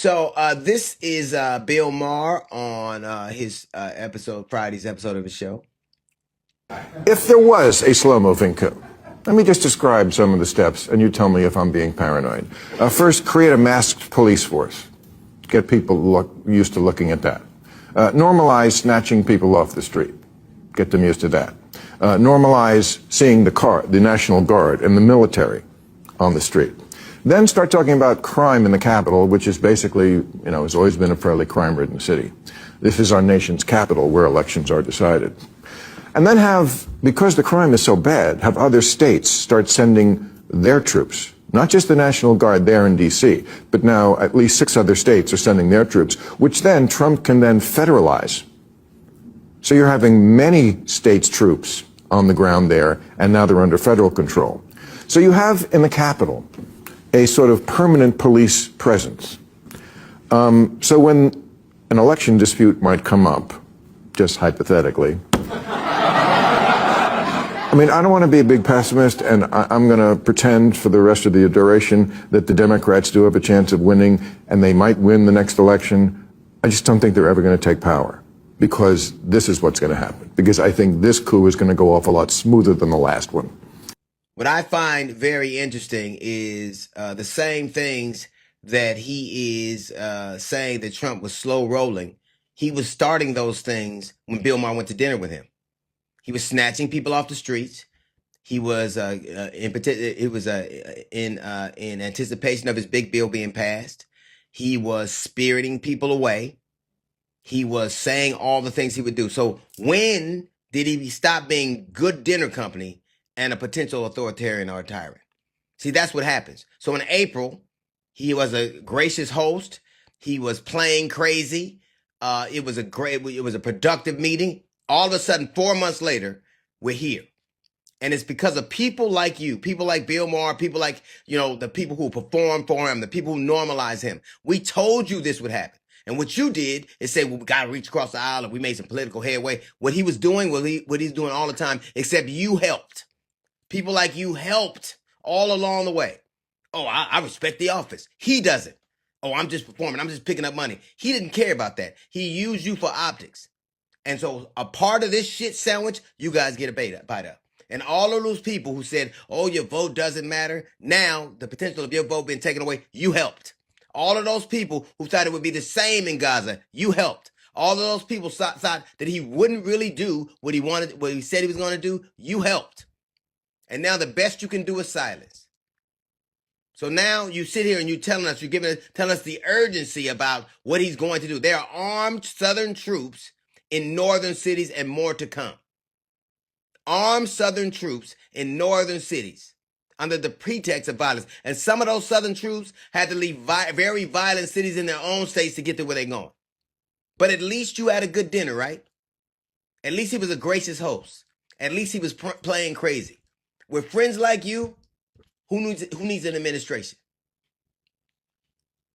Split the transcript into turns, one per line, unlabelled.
This is Bill Maher on his episode, Friday's episode of his show.
If there was a slow-moving coup, let me just describe some of the steps, and you tell me if I'm being paranoid. First, create a masked police force. Get people used to looking at that. Normalize snatching people off the street. Get them used to that. Normalize seeing the National Guard and the military on the street. Then start talking about crime in the capital, which is basically, has always been a fairly crime-ridden city. This is our nation's capital where elections are decided. And then because the crime is so bad, have other states start sending their troops. Not just the National Guard there in D.C., but now at least 6 other states are sending their troops, which then Trump can then federalize. So you're having many states' troops on the ground there, and now they're under federal control. So you have in the capital a sort of permanent police presence. So when an election dispute might come up, just hypothetically, I don't want to be a big pessimist, and I'm going to pretend for the rest of the duration that the Democrats do have a chance of winning, and they might win the next election. I just don't think they're ever going to take power, because this is what's going to happen. Because I think this coup is going to go off a lot smoother than the last one.
What I find very interesting is the same things that he is saying that Trump was slow rolling. He was starting those things when Bill Maher went to dinner with him. He was snatching people off the streets. He was in anticipation of his big bill being passed. He was spiriting people away. He was saying all the things he would do. So when did he stop being good dinner company and a potential authoritarian or a tyrant? See, that's what happens. So in April, he was a gracious host. He was playing crazy. It was a productive meeting. All of a sudden, 4 months later, we're here. And it's because of people like you, people like Bill Maher, people like, the people who perform for him, the people who normalize him. We told you this would happen. And what you did is say, well, we got to reach across the aisle and we made some political headway. What he was doing, what he's doing all the time, except you helped. People like you helped all along the way. Oh, I respect the office. He doesn't. Oh, I'm just performing. I'm just picking up money. He didn't care about that. He used you for optics. And so a part of this shit sandwich, you guys get a bite of. And all of those people who said, oh, your vote doesn't matter. Now, the potential of your vote being taken away, you helped. All of those people who thought it would be the same in Gaza, you helped. All of those people thought that he wouldn't really do what he said he was going to do, you helped. And now the best you can do is silence. So now you sit here and you're telling us the urgency about what he's going to do. There are armed Southern troops in northern cities and more to come. Armed Southern troops in northern cities under the pretext of violence. And some of those Southern troops had to leave very violent cities in their own states to get to where they're going. But at least you had a good dinner, right? At least he was a gracious host. At least he was playing crazy. With friends like you, who needs an administration?